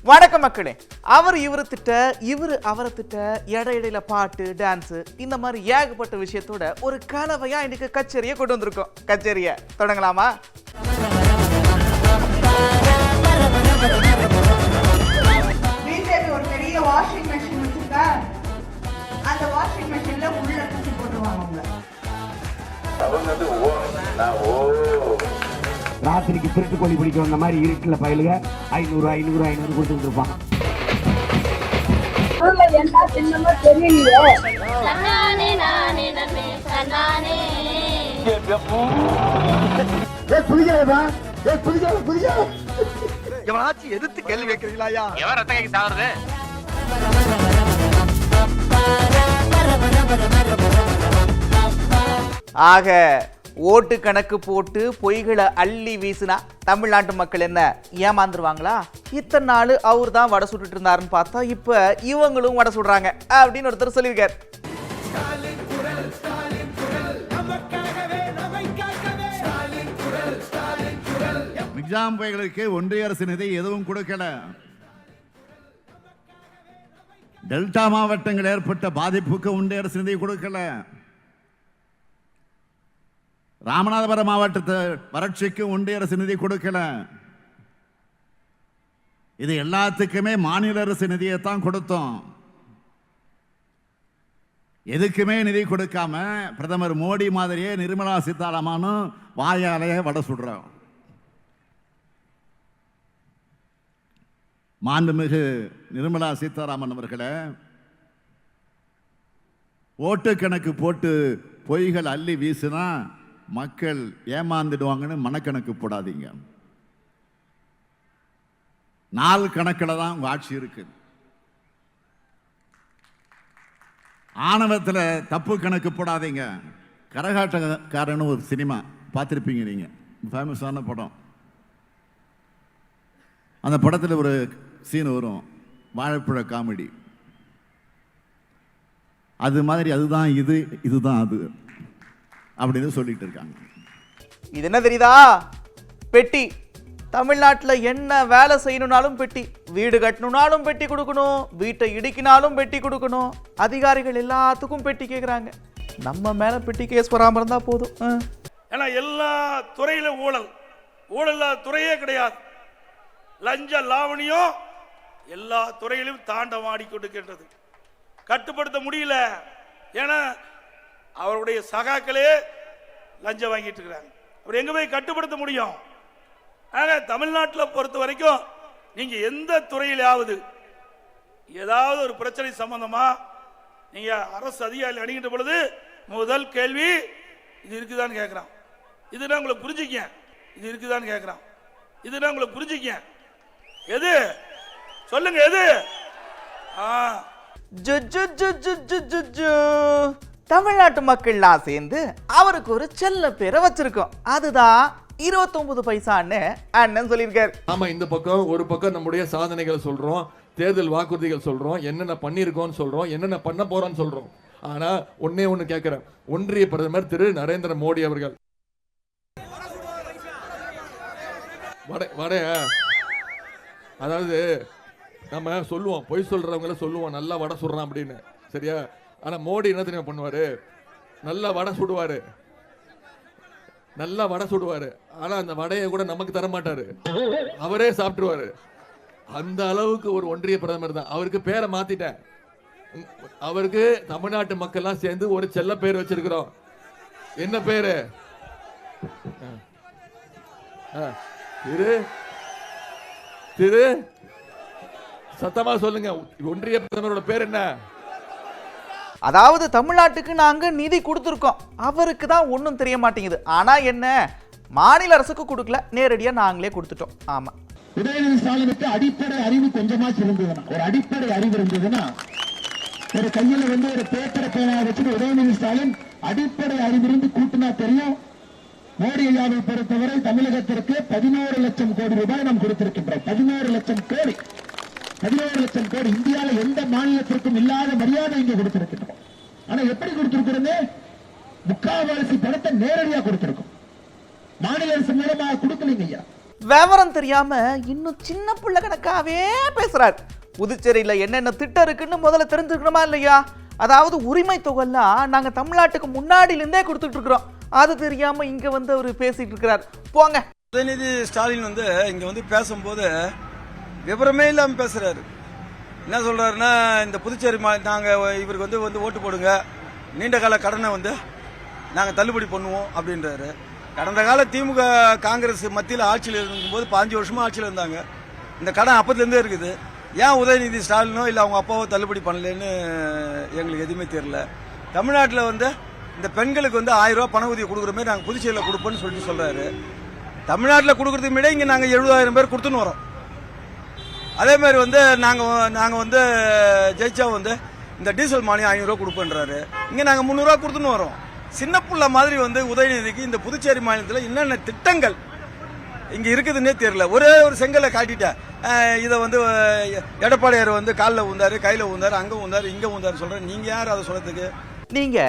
வணக்கம் மக்களே. அவர் இவரை திட்ட, இவரு அவரை திட்ட, இடையில பாட்டு, டான்ஸ், இந்த மாதிரி ஏகப்பட்ட விஷயத்தோட ஒரு கலவையா இன்னைக்கு கச்சேரியை கொண்டு வந்திருக்கோம். கச்சேரியை தொடங்கலாமா? வீட்டுக்கு ஒரு பெரிய வாஷிங் மெஷின் வச்சிருக்கா, அந்த வாஷிங் மெஷின்ல உள்ள தூக்கி போட்டுருவாங்க. ராத்திரிக்கு திருட்டு கோழி பிடிக்க வந்த மாதிரி இருட்டுல பயலுக 500 கொடுத்துட்டு இருப்பான். எதிர்த்து கேள்வி கேட்கிறீங்களா? ஆக ஓட்டு கணக்கு போட்டு பொய்களை அள்ளி வீசினா தமிழ்நாட்டு மக்கள் என்ன ஏமாந்துருவாங்களா? இத்தனை நாள் அவர் தான் வடை சுட்டுட்டு இருந்தாருன்னு பார்த்தா இப்ப இவங்களும் வடை சுடுறாங்க அப்படின்னு ஒருத்தர் சொல்லியிருக்காரு. எக்ஸாம் பைகளுக்கு ஒன்றிய அரசு நிதி எதுவும் கொடுக்கல. டெல்டா மாவட்டங்கள் ஏற்பட்ட பாதிப்புக்கு ஒன்றிய அரசு நிதி கொடுக்கல. ராமநாதபுரம் மாவட்டத்தை வறட்சிக்கு ஒன்றிய அரசு நிதி கொடுக்கல. இது எல்லாத்துக்குமே மாநில அரசு நிதியை தான் கொடுத்தோம். எதுக்குமே நிதி கொடுக்காம பிரதமர் மோடி மாதிரியே நிர்மலா சீதாராமனும் வாயாலேயே வடை சுடுறோம். மாண்புமிகு நிர்மலா சீதாராமன் அவர்களே, ஓட்டு கணக்கு போட்டு பொய்கள் அள்ளி வீசினா மக்கள் ஏமாந்துடுவாங்கன்னு மனக்கணக்கு போடாதீங்க. நாள் கணக்கில் தான் உங்க ஆட்சி இருக்கு. ஆணவத்தில் தப்பு கணக்கு போடாதீங்க. கரகாட்டக்காரன்னு ஒரு சினிமா பார்த்துருப்பீங்க நீங்க, ஃபேமஸான படம். அந்த படத்தில் ஒரு சீன் வரும், வாழைப்பழ காமெடி. அது மாதிரி அதுதான் இது, இதுதான் அது அப்படின்னு சொல்லிட்டு இருக்காங்க. இது என்ன தெரியுதா? பெட்டி. தமிழ்நாட்டில் என்ன வேலை செய்யணும்னாலும் பெட்டி, வீடு கட்டணும்னாலும் பெட்டி கொடுக்கணும், வீட்டை இடிக்கினாலும் பெட்டி கொடுக்கணும். அதிகாரிகள் எல்லாத்துக்கும் பெட்டி கேட்குறாங்க. நம்ம மேல பெட்டி கேஸ் வராமல் இருந்தா போதும். ஏன்னா எல்லா துறையிலும் ஊழல், ஊழல் துறையே கிடையாது. லஞ்ச லாவணியும் எல்லா துறையிலும் தாண்டவாடி கொடுக்கின்றது. கட்டுப்படுத்த முடியல. ஏன்னா அவருடைய சகாக்களே லஞ்சம் வாங்கிட்டு இருக்கிறாங்க. அவர் எங்க போய் கட்டுப்படுத்த முடியும்? ஆக தமிழ்நாட்டில் பொறுத்த வரைக்கும் நீங்க எந்த துறையிலாவது ஏதாவது ஒரு பிரச்சனை சம்பந்தமா நீங்க அரசு அதிகாரி அணுகின்ற பொழுது முதல் கேள்வி இது இருக்குதான்னு கேட்கிறான். இதுதான் உங்களை புரிஞ்சுக்க. இது இருக்குதான்னு கேட்கிறான். இதுதான் உங்களை புரிஞ்சுக்க. எது சொல்லுங்க, எது? தமிழ்நாட்டு மக்கள்லாம் சேர்ந்து அவருக்கு ஒரு செல்ல பேரை வச்சிருக்கோம். அதுதான் 29 பைசான்னு அண்ணன் சொல்லியிருக்காரு. ஆமா, இந்த பக்கம் ஒரு பக்கம் நம்முடைய சாதனைகள் சொல்றோம், தேர்தல் வாக்குறுதிகள் சொல்றோம், என்னென்ன பண்ணிருக்கோம் சொல்றோம், என்னென்ன பண்ண போறோம்னு சொல்றோம். ஆனா ஒன்னே ஒண்ணு கேட்கிறேன், ஒன்றிய பிரதமர் திரு நரேந்திர மோடி அவர்கள் அதாவது நம்ம சொல்லுவோம், பொய் சொல்றவங்கள சொல்லுவோம் நல்லா வடை சுடுறான் அப்படின்னு, சரியா? ஆனா மோடி என்ன தெரியுமா பண்ணுவாரு? நல்லா வடை சுடுவாரு, நல்லா வடை சுடுவாரு. ஆனா அந்த வடையை கூட நமக்கு தர மாட்டாரு, அவரே சாப்பிட்டுருவாரு. அந்த அளவுக்கு ஒரு ஒன்றிய பிரதமர் தான். அவருக்கு பேரை மாத்திட்டேன். அவருக்கு தமிழ்நாட்டு மக்கள் எல்லாம் சேர்ந்து ஒரு செல்ல பேர் வச்சிருக்கிறோம். என்ன பேரு? திரு திரு சத்தமா சொல்லுங்க, ஒன்றிய பிரதமரோட பேர் என்ன? அதாவது தமிழ்நாட்டுக்கு நாங்க நிதி கொடுத்துருக்கோம், அவருக்கு தான் ஒன்றும் தெரிய மாட்டேங்குது. ஆனா என்ன, மாநில அரசுக்கு கொடுக்கல, நேரடியா நாங்களே கொடுத்துட்டோம். ஆமா, உதயநிதி ஸ்டாலினுக்கு அடிப்படை அறிவு கொஞ்சமாச்சு இருந்ததுன்னா, ஒரு அடிப்படை அறிவு இருந்ததுன்னா, ஒரு கையில ஒரு பேப்பரை பேனா வச்சுட்டு உதயநிதி ஸ்டாலின் அடிப்படை அறிவிருந்து கூட்டினா தெரியும். மோடி ஐயாவை பொறுத்தவரை தமிழகத்திற்கு 11 லட்சம் கோடி ரூபாய் நாம் கொடுத்திருக்கின்றோம். 11 லட்சம் கோடி, 11 லட்சம் கோடி. இந்தியாவில் எந்த மாநிலத்திற்கும் இல்லாத மரியாதை இங்கே கொடுத்திருக்கின்றோம். ஆனா எப்படி கொடுத்திருக்கிறது? முக்கால்வாசி பணத்தை நேரடியாக கொடுத்திருக்கும். மாநில அரசு மூலமாக கொடுக்கலீங்க ஐயா. விவரம் தெரியாம இன்னும் சின்ன பிள்ளை கணக்காவே பேசுறாரு. புதுச்சேரியில என்னென்ன திட்டம் இருக்குன்னு முதல்ல தெரிஞ்சுக்கணுமா இல்லையா? அதாவது உரிமை தொகைலாம் நாங்க தமிழ்நாட்டுக்கு முன்னாடில இருந்தே கொடுத்துட்டு இருக்கிறோம். அது தெரியாம இங்க வந்து அவர் பேசிட்டு இருக்கிறார். போங்க. உதயநிதி ஸ்டாலின் வந்து இங்க வந்து பேசும்போது விவரமே இல்லாம பேசுறாரு. என்ன சொல்றாருன்னா, இந்த புதுச்சேரி நாங்க இவருக்கு வந்து ஓட்டு போடுங்க, நீண்ட கால கடனை வந்து நாங்க தள்ளுபடி பண்ணுவோம் அப்படின்றாரு. கடந்த கால திமுக காங்கிரஸ் மத்தியில் ஆட்சியில் இருக்கும்போது 15 வருஷமா ஆட்சியில் இருந்தாங்க. இந்த கடன் அப்பத்துலேருந்தே இருக்குது. ஏன் உதயநிதி ஸ்டாலினோ இல்லை அவங்க அப்பாவோ தள்ளுபடி பண்ணலன்னு எங்களுக்கு எதுவுமே தெரியல. தமிழ்நாட்டில் வந்து இந்த பெண்களுக்கு வந்து 1000 ரூபா பண உதவி கொடுக்குற மாதிரி நாங்கள் புதுச்சேரியில் கொடுப்போம்னு சொல்லிட்டு சொல்றாரு. தமிழ்நாட்டில் கொடுக்கறதுக்கு முன்னாடி இங்கே நாங்கள் 70,000 பேர் கொடுத்துன்னு வரோம். அதே மாதிரி வந்து நாங்கள் வந்து ஜெயிச்சா வந்து இந்த டீசல் மானியம் 500 ரூபா கொடுப்போன்றாரு. இங்கே நாங்கள் 300 ரூபா கொடுத்துன்னு வரோம். சின்ன புள்ள மாதிரி வந்து உதயநிதிக்கு இந்த புதுச்சேரி மாநிலத்தில் என்னென்ன திட்டங்கள் இங்கே இருக்குதுன்னே தெரியல. ஒரே ஒரு செங்கலை காட்டிட்டேன். இதை வந்து எடப்பாடியார் வந்து காலில் ஊந்தாரு, கையில் ஊந்தாரு, அங்கே ஊந்தாரு, இங்கே ஊந்தாரு சொல்கிறேன். நீங்கள் யார் அதை சொல்கிறதுக்கு? நீங்க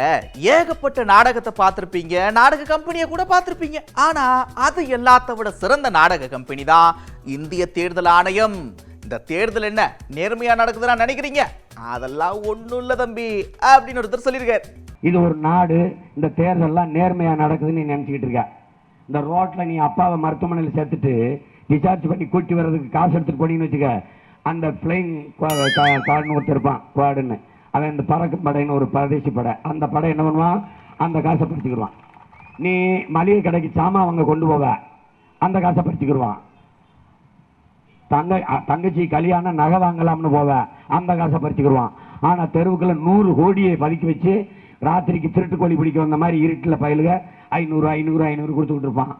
ஏகப்பட்ட நாடகத்தை பார்த்திருப்பீங்க, நாடக கம்பெனியை கூட பார்த்திருப்பீங்க. ஆனா அது எல்லாத்த விட சிறந்த நாடக கம்பெனி தான் இந்திய தேர்தல் ஆணையம். இந்த தேர்தல் என்ன நேர்மையா நடக்குதுன்னு நினைக்கிறீங்க? அதெல்லாம் ஒண்ணும் இல்ல தம்பி அப்படின்னு ஒருத்தர் சொல்லியிருக்காரு. இது ஒரு நாடு, இந்த தேர்தல்லாம் நேர்மையா நடக்குதுன்னு நீ நினைச்சுக்கிட்டு இருக்க. இந்த ரோட்ல நீ அப்பாவை மருத்துவமனையில் சேர்த்துட்டு டிசார்ஜ் பண்ணி கூட்டி வர்றதுக்கு காசு எடுத்துட்டு போனீங்கன்னு வச்சுக்க, அந்த பிளைன் கார்டுன்னு ஒருத்தர் இருப்பான், குவாடுன்னு, அவன் இந்த பறக்கும் படைன்னு ஒரு பரதேசி படை, அந்த படை என்ன பண்ணுவான், அந்த காசை பறிச்சுக்கிடுவான். நீ மளிகை கடைக்கு சாமான் அவங்க கொண்டு போவ, அந்த காசை பறிச்சுக்கிடுவான். தங்கச்சி கல்யாணம் நகை வாங்கலாம்னு போவ, அந்த காசை பறிச்சுக்கிடுவான். ஆனா தெருவுக்குள்ள 100 கோடியை பதுக்கி வச்சு ராத்திரிக்கு திருட்டு கோழி பிடிக்க வந்த மாதிரி இருட்டில் பயலுக 500 கொடுத்துக்கிட்டு இருப்பான்.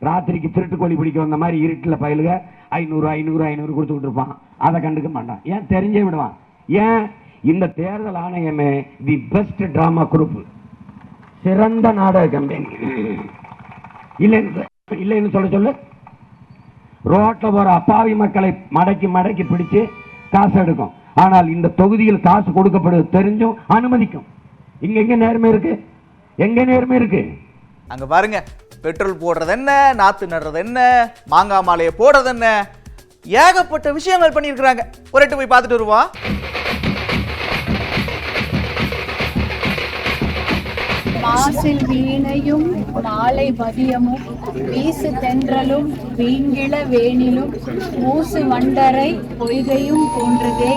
ராத்திரிக்கு திருட்டு கோழி பிடிக்க வந்த மாதிரி இருட்டில் பயலுக 500 கொடுத்துக்கிட்டு இருப்பான். அதை கண்டுக்க மாட்டான். ஏன்? தெரிஞ்சே விடுவான். ஏன்? இந்த தேர்தல் ஆணையமே தி பெஸ்ட் டிராமா குரூப், சிறந்த நாடக கம்பெனி. இல்லைன்னு சொல்ல ரோட்ல போற அப்பாவி மக்களை மடக்கி பிடிச்சு காசு எடுக்கும். ஆனால் இந்த தொகுதியில் காசு கொடுக்கப்படுவது தெரிஞ்சும் அனுமதிக்கும். எங்க நேர்மை இருக்கு? எங்க நேர்மை இருக்கு? அங்க பாருங்க, பெட்ரோல் போடுறது என்ன, நாத்து நடுறது என்ன, மாங்காய் மாலையை போடுறது என்ன, ஏகப்பட்ட விஷயங்கள் பண்ணியிருக்கிறாங்க. ஒரு எட்டு போய் பார்த்துட்டு வருவா. மாசில் வீணையும் மாலை மதியமும் வீசு தென்றலும் வீங்கிள வேணிலும் மூசு வண்டரை பொய்கையும் போன்றதே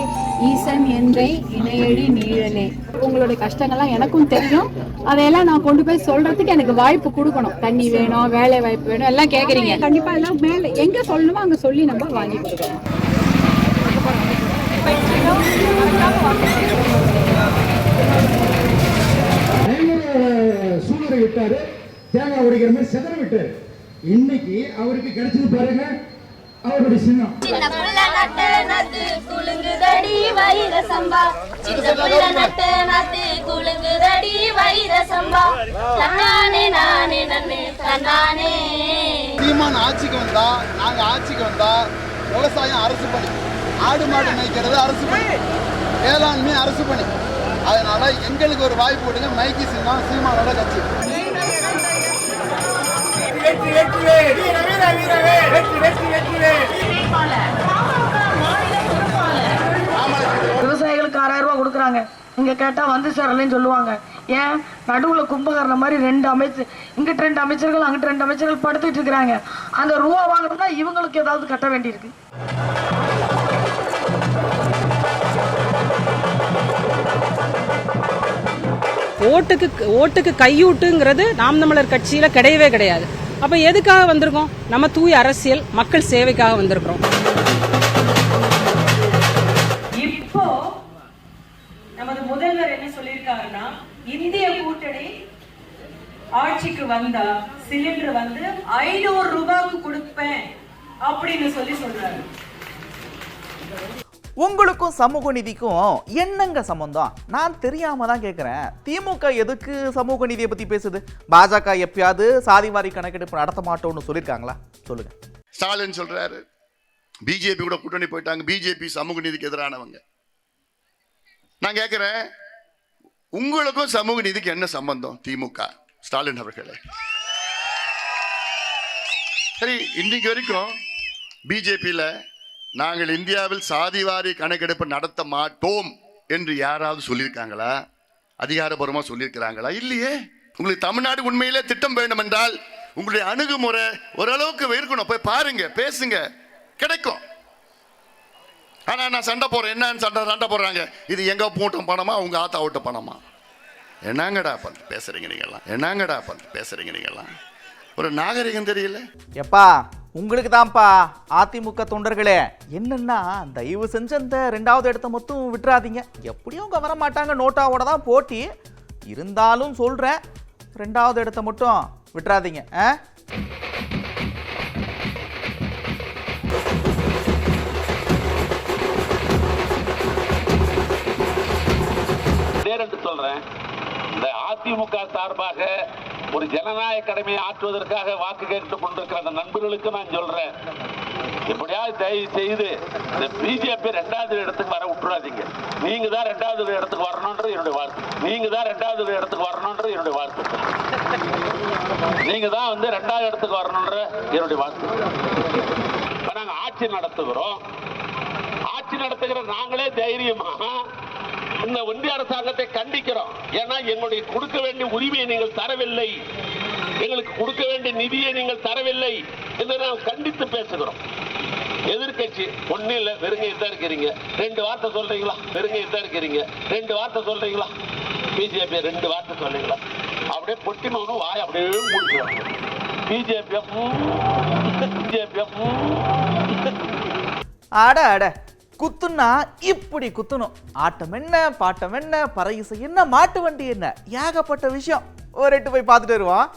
ஈசன் என்றை இணையடி நீழலே. உங்களுடைய கஷ்டங்கள்லாம் எனக்கும் தெரியும். அதையெல்லாம் நான் கொண்டு போய் சொல்றதுக்கு எனக்கு வாய்ப்பு கொடுக்கணும். தண்ணி வேணும், வேலை வாய்ப்பு வேணும், எல்லாம் கேட்குறீங்க. கண்டிப்பா எல்லாம் மேல எங்க சொல்லணுமோ அங்க சொல்லி நம்ம வாங்கி கொடுக்கணும். சூழலை விட்டாரு, தேங்காய் உடைக்கிற மாதிரி செதற விட்டாரு. இன்னைக்கு அவருக்கு கிடைச்சது பாருங்க, அவருடைய சின்னம். சின்ன புள்ள நட்டு நட்டு குலுங்குதடி வைர சம்பா, சின்ன புள்ள நட்டு நட்டு குலுங்குதடி வைர சம்பா, தன்னானே நானே நன்னே தன்னானே. சீமான் ஆட்சிக்கு வந்தா, நாங்க ஆட்சிக்கு வந்தா விவசாயம் அரசு பணி, ஆடு மாடு மேய்க்கிறது அரசு பணி, வேளாண்மை அரசு பணி. அதனால எங்களுக்கு ஒரு வாய்ப்பு கொடுங்க. மைக்கி சின்னம் சீமானோட கட்சி. விவசாயிகளுக்கு 6000 ரூபாய் கொடுக்குறாங்க. இங்க கேட்டா வந்து சேரலன்னு சொல்லுவாங்க. ஏன்? நடுவுல கும்பகரண மாதிரி 2 அமைச்சர், இங்கிட்ட 2 அமைச்சர்கள், அங்கிட்ட 2 அமைச்சர்கள் படுத்துட்டு இருக்கிறாங்க. அந்த ரூபா வாங்கணும்னா இவங்களுக்கு ஏதாவது கட்ட வேண்டியிருக்கு. ஓட்டுக்கு கையூட்டுங்கிறது நாம் தமிழர் கட்சியில கிடையவே கிடையாது. அப்ப எதுக்காக வந்திருக்கோம்? நம்ம தூய அரசியல் மக்கள் சேவைக்காக வந்திருக்கிறோம். இப்போ நமது முதல்வர் என்ன சொல்லியிருக்காருன்னா, இந்திய கூட்டணி ஆட்சிக்கு வந்தா சிலிண்டர் வந்து 500 ரூபாய்க்கு கொடுப்பேன் அப்படின்னு சொல்றாரு. உங்களுக்கும் சமூக நீதிக்கும் என்னங்க சம்பந்தம்? நான் தெரியாம தான் கேட்கிறேன். திமுக எதுக்கு சமூக நீதியை பத்தி பேசுது? பாஜக எப்பயாவது சாதிவாரி கணக்கெடுப்பு நடத்த மாட்டோம்னு சொல்லியிருக்காங்களா? சொல்லுங்க. ஸ்டாலின் சொல்றாரு பிஜேபி கூட கூட்டணி போயிட்டாங்க, பிஜேபி சமூக நீதிக்கு எதிரானவங்க. நான் கேட்கிறேன், உங்களுக்கும் சமூக நீதிக்கு என்ன சம்பந்தம்? திமுக ஸ்டாலின் அவர்களே, சரி, இன்னைக்கு வரைக்கும் பிஜேபியில் நாங்கள் இந்தியாவில் சாதிவாரி கணக்கெடுப்பு நடத்த மாட்டோம் என்று யாராவது சொல்லியிருக்காங்களா? அதிகாரபூர்வமாக சொல்லியிருக்கிறாங்களா? இல்லையே. உங்களுக்கு தமிழ்நாடு உண்மையிலே திட்டம் வேண்டும் என்றால் உங்களுடைய அணுகுமுறை ஓரளவுக்கு இருக்கணும். போய் பாருங்க, பேசுங்க, கிடைக்கும். ஆனா நான் சண்டை போறேன், என்னன்னு சண்டை போடுறாங்க. இது எங்க பூட்டம் பணமா, உங்க ஆத்தா ஓட்ட பணமா? என்னங்கடா பேசுறீங்க நீங்கெல்லாம்? என்னங்கடா பேசுறீங்க நீங்கெல்லாம்? ஒரு நாகரிகம் தெரியல. எப்பா உங்களுக்கு தான்ப்பா அதிமுக தொண்டர்களே, என்னன்னா தயவு செஞ்சு அந்த 2வது இடத்த மட்டும் விட்டுறாதீங்க. எப்படியும் அவங்க வர மாட்டாங்க, நோட்டாவோட தான் போட்டி. இருந்தாலும் சொல்றேன், 2வது இடத்த மட்டும் விட்டுறாதீங்க. சொல்றேன், இந்த அதிமுக சார்பாக ஒரு ஜனநாயக கடமையை ஆற்றுவதற்காக வாக்கு கேட்டுக் கொண்டிருக்கிற அந்த நண்பர்களுக்கு நான் சொல்றேன், எப்படியாவது தயவு செய்து இந்த பிஜேபி 2வது இடத்துக்கு வர விட்டுறாதீங்க. நீங்க தான் 2வது இடத்துக்கு வரணும்ன்றது என்னுடைய வார்த்தை. நீங்க தான் 2வது இடத்துக்கு வரணும்ன்றது என்னுடைய வார்த்தை. நீங்க தான் 2வது இடத்துக்கு வரணும்ன்ற என்னுடைய வார்த்தை. நாங்க ஆட்சி நடத்துகிறோம். ஆட்சி நடத்துகிற நாங்களே தைரியமாக இந்த ஒன்றிய அரசாங்கத்தை கண்டிக்கிறோம். ஏன்னா எங்களுடைய கொடுக்க வேண்டிய உரிமையை நீங்கள் தரவில்லை, எங்களுக்கு கொடுக்க வேண்டிய நிதியை நீங்கள் தரவில்லை என்று நாம் கண்டித்து பேசுகிறோம். எதிர்கட்சி ஒன்னும் இல்ல, வெறுங்கையத்தான் இருக்கிறீங்க. 2 வார்த்தை சொல்றீங்களா? வெறுங்கையத்தான் இருக்கிறீங்க. 2 வார்த்தை சொல்றீங்களா? பிஜேபி 2 வார்த்தை சொல்றீங்களா? அப்படியே பொட்டி மகனும் வாய் அப்படியே முடிக்கிறோம். பிஜேபி அட அட, குத்துனா இப்படி குத்தணும். ஆட்டம் என்ன, பாட்டம் என்ன, பறை இசை என்ன, மாட்டு வண்டி என்ன, ஏகப்பட்ட விஷயம். ஒரு 8 போய் பார்த்துட்டு வருவோம்.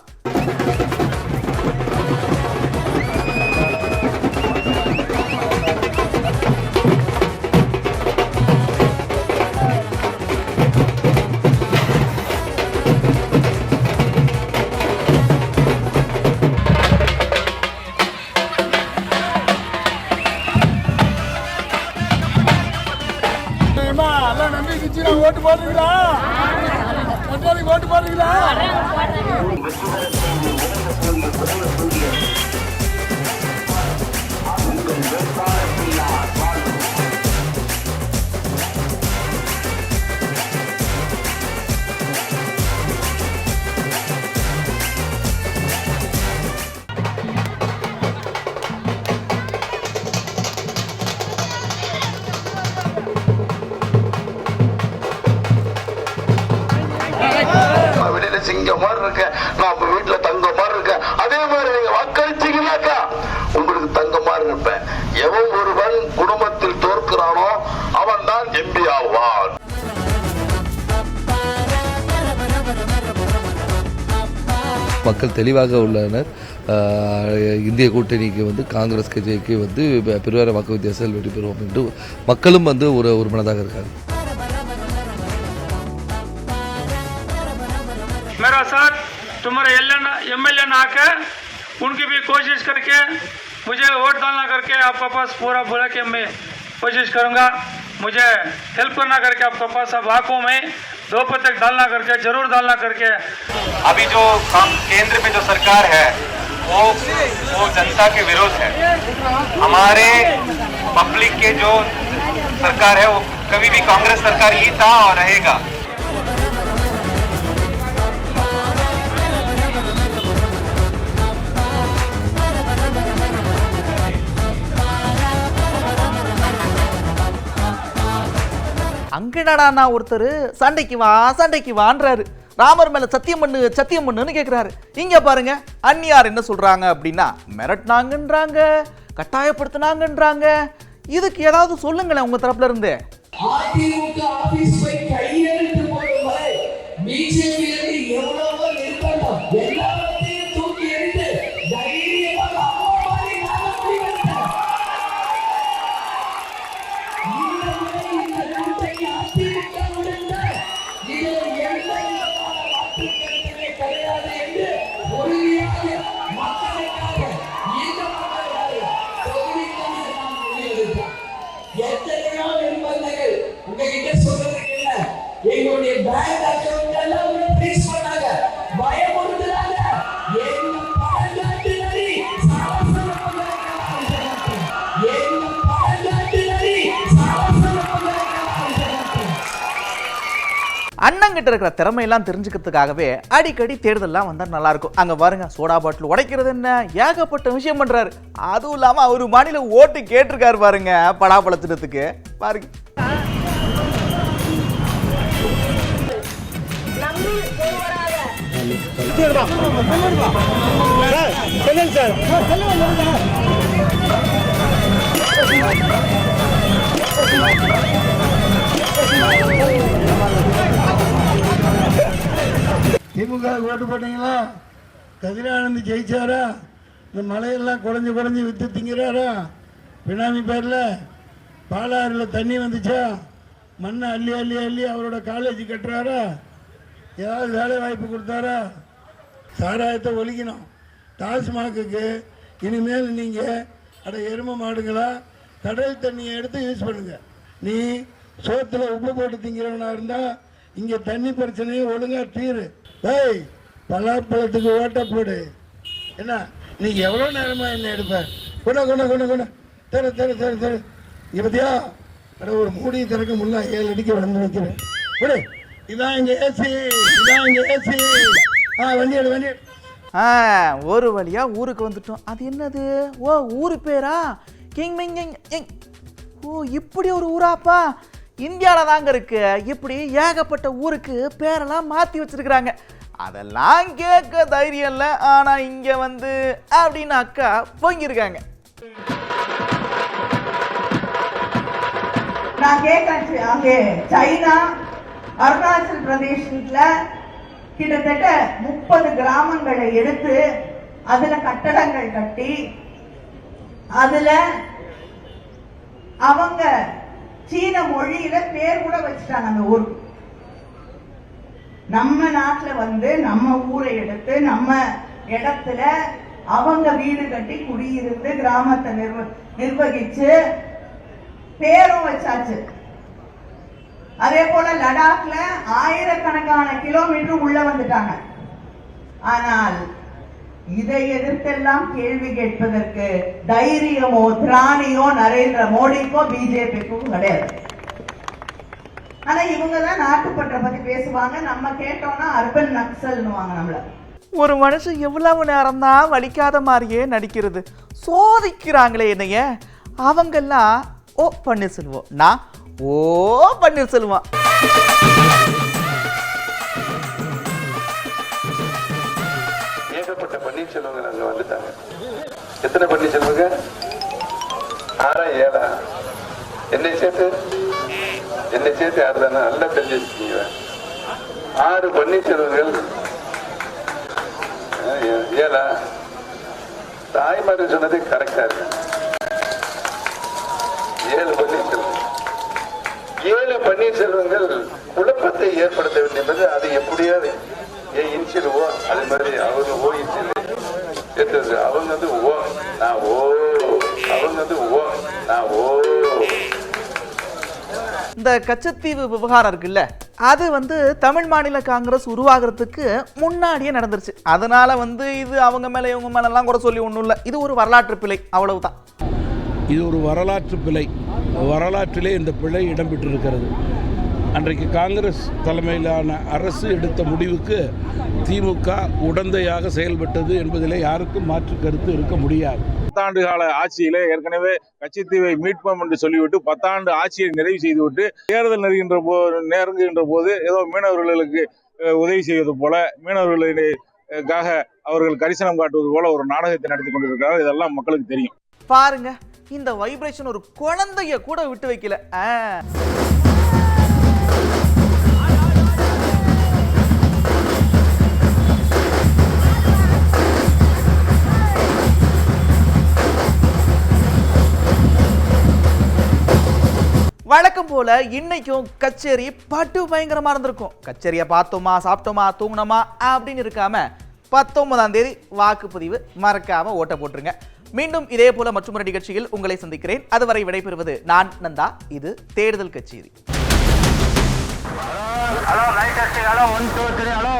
ஓட்டு போடுறீங்களா? ஓட்டு போடுறீங்களா? சிங்க மாதிரி இருக்க, நான் வீட்டுல தங்க மாதிரி இருக்கேன். அதே மாதிரி நீங்க வாக்களிச்சீங்கன்னாக்கா உங்களுக்கு தங்க மாதிரி இருப்பேன். எவன் ஒருவன் குடும்பத்தில் தோற்கிறானோ அவன் தான் எம்பி ஆவான். மக்கள் தெளிவாக உள்ளனர். இந்திய கூட்டணிக்கு காங்கிரஸ் கட்சிக்கு பெருவார வாக்கு வித்தியாசத்தில் வெற்றி பெறுவோம் என்று மக்களும் ஒரு மனதாக இருக்காங்க. मेरा साथ तुम्हारे एमएलए ना आकर उनकी भी कोशिश करके मुझे वोट डालना करके आपका पास पूरा बोला कि मैं कोशिश करूंगा. मुझे हेल्प करना करके आपका पास अब आंखों में 2 पतक डालना करके, जरूर डालना करके. अभी जो केंद्र में जो सरकार है वो जनता के विरोध है. हमारे पब्लिक के जो सरकार है वो कभी भी कांग्रेस सरकार ही था और रहेगा. அங்கடா ஒருத்தர் சண்டைக்கு வான்றாரு. ராமர் மேல சத்தியம் பண்ணுன்னு கேக்குறாரு. இங்க பாருங்க, அந்நியார் என்ன சொல்றாங்க அப்படின்னா, மிரட்டினாங்கன்றாங்க, கட்டாயப்படுத்தினாங்கன்றாங்க. இதுக்கு ஏதாவது சொல்லுங்களேன் உங்க தரப்புல இருந்து. அதிமுக ஆபீஸ் போய் கையெழுத்து போடும் வரை பிஜேபி எவ்வளவோ நிர்பந்தம் எல்லாத்தையும் தூக்கி எறிந்து தைரியமாக கிடையாது என்று உறுதியாக மக்களுக்காக இந்த எத்தனையோ நிர்பந்தங்கள் உங்ககிட்ட சொல்றதுக்கு என்ன, எங்களுடைய பேங்க் அக்கௌண்ட் எல்லாம் அண்ணங்கிட்ட இருக்கிற திறமையெல்லாம் தெரிஞ்சுக்கிறதுக்காகவே அடிக்கடி தேர்தல்லாம் வந்தா நல்லா இருக்கும். அங்க பாருங்க, சோடா பாட்டில் உடைக்கிறது என்ன, ஏகப்பட்ட விஷயம் பண்றாரு. அதுவும் இல்லாம அவரு மாநில ஓட்டு கேட்டிருக்காரு பாருங்க, பலாப்பழ திட்டத்துக்கு. பாருங்க, திமுக ஓட்டு போட்டீங்களா? கதிரானந்த் ஜெயிச்சாரா? இந்த மலையெல்லாம் குறைஞ்சு குறைஞ்சி வித்து திங்கிறாரா? பினாமி பேர்ல பாலாறுல தண்ணி வந்துச்சா? மண்ணை அள்ளி அள்ளி அள்ளி அவரோட காலேஜ் கட்டுறாரா? ஏதாவது வேலை வாய்ப்பு கொடுத்தாரா? சாராயத்தை ஒழிக்கணும். டாஸ்மாகுக்கு இனிமேல் நீங்கள் எரும மாடுங்களா கடல் தண்ணியை எடுத்து யூஸ் பண்ணுங்க. நீ சோத்துல உப்பு போட்டு திங்கிறவனா இருந்தா இங்க தண்ணி பிரச்சனையை ஒழுங்கா தீரு. ஏய், பலாப்பழத்துக்கு ஓட்ட போடு. என்ன நீ எவ்வளோ நேரமா என்ன எடுப்ப? கொண்ட கொண்ட கொண்ட கொண்ட தெரு தெரு தெரு தெரு இங்க பத்தியா? ஒரு மூடி திறக்க முடியல, 7 அடிக்கு வந்து வைக்கிறேன். விடு, இதான் இங்க ஏசி, இதான் இங்க ஏசி. வண்டி எடு, வண்டி எடு. ஒரு வழியா ஊருக்கு வந்துட்டோம். அது என்னது? ஓ, ஊரு பேரா? ஓ, இப்படி ஒரு ஊராப்பா? இந்தியாவில் தாங்க இருக்கு. இப்படி ஏகப்பட்ட ஊருக்கு பேரெல்லாம் மாற்றி வச்சிருக்கிறாங்க. அதெல்லாம் கேட்க தைரியம் இல்லை. ஆனால் இங்கே வந்து அப்படின்னு அக்கா பொங்கியிருக்காங்க. நான் கேட்கறேன், அங்கே சைனா அருணாச்சல் பிரதேசத்துல கிட்டத்தட்ட 30 கிராமங்களை எடுத்து அதுல கட்டடங்கள் கட்டி அதுல அவங்க சீன மொழியில பேர் கூட வச்சுட்டாங்க அந்த ஊருக்கு. நம்ம நாட்டுல வந்து நம்ம ஊரை எடுத்து நம்ம இடத்துல அவங்க வீடு கட்டி குடியிருந்து கிராமத்தை நிர்வகிச்சு பேரும் வச்சாச்சு. அதே போல லடாக்ல ஆயிரக்கணக்கான கிலோமீட்டர் உள்ள வந்துட்டாங்க. ஆனால் இதை எதிர்த்தெல்லாம் கேள்வி கேட்பதற்கு தைரியமோ திராணியோ நரேந்திர மோடிக்கோ பிஜேபிக்கும் கிடையாது. ஆனா இவங்க தான் நாட்டுப்பற்ற பத்தி பேசுவாங்க. நம்ம கேட்டோம்னா அர்பன் நக்சல்னுவாங்க நம்மள. ஒரு மனுஷன் எவ்வளவு நேரம் தான் வலிக்காத மாதிரியே நடிக்கிறது? சோதிக்கிறாங்களே என்னைய. அவங்கெல்லாம் ஓ பன்னீர்செல்வம், நான் ஓ பன்னீர்செல்வம். ஏகப்பட்ட பன்னீர்செல்வங்கள் அங்க வந்துட்டாங்க. எத்தனை பன்னீர்செல்வங்க? 6 7 என்னை சேர்த்து 6 தானே? நல்லா தெரிஞ்சு வச்சுக்கீங்க. 6 பன்னீர்செல்வங்கள் 7 தாய்மார்கள் சொன்னது கரெக்டா இருக்கு. 7 பன்னீர்செல்வம் 7 பன்னீர்செல்வங்கள் குழப்பத்தை ஏற்படுத்த வேண்டியது. அது எப்படியோ இன்சிலுவோ அது மாதிரி அவங்க ஓ இன்சில் எடுத்தது. அவங்க வந்து ஓ நான் ஓ, அவங்க வந்து ஓ நான் ஓ. இந்த கச்சத்தீவு விவகாரம் இருக்குல்ல, அது வந்து தமிழ் மாநில காங்கிரஸ் உருவாகிறதுக்கு முன்னாடியே நடந்துருச்சு. அதனால வந்து இது அவங்க மேல இவங்க மேல எல்லாம் கூட சொல்லி ஒன்றும் இல்லை. இது ஒரு வரலாற்று பிழை, அவ்வளவுதான். இது ஒரு வரலாற்று பிழை. வரலாற்றிலே இந்த பிழை இடம்பெற்றிருக்கிறது. அன்றைக்கு காங்கிரஸ் தலைமையிலான அரசு எடுத்த முடிவுக்கு திமுக உடந்தையாக செயல்பட்டது என்பதிலே யாருக்கும் மாற்று கருத்து இருக்க முடியாது. 10 ஆண்டு கால ஆட்சியிலே ஏற்கனவே கச்சத்தீவை மீட்போம் என்று சொல்லிவிட்டு 10 ஆண்டு ஆட்சியை நிறைவு செய்துவிட்டு தேர்தல் நெருங்குகின்ற போது ஏதோ மீனவர்களுக்கு உதவி செய்வது போல, மீனவர்களுக்காக அவர்கள் கரிசனம் காட்டுவது போல ஒரு நாடகத்தை நடத்தி கொண்டிருக்கிறார்கள். இதெல்லாம் மக்களுக்கு தெரியும். பாருங்க, இந்த வைப்ரேஷன் ஒரு குழந்தைய கூட விட்டு வைக்கல. வழக்கம் போல இன்னைக்கும் கச்சேரி பட்டு பயங்கரமா இருந்திருக்கும். கச்சேரியை பார்த்தோமா, சாப்பிட்டோமா, தூங்கினோமா அப்படின்னு இருக்காம 19ஆம் தேதி வாக்குப்பதிவு மறக்காம ஓட்ட போட்டுருங்க. மீண்டும் இதே போல மற்றொரு நிகழ்ச்சியில் உங்களை சந்திக்கிறேன். அதுவரை விடைபெறுவது நான் நந்தா. இது தேடுதல் கச்சேரி. Hello right hello 1 2 3 hello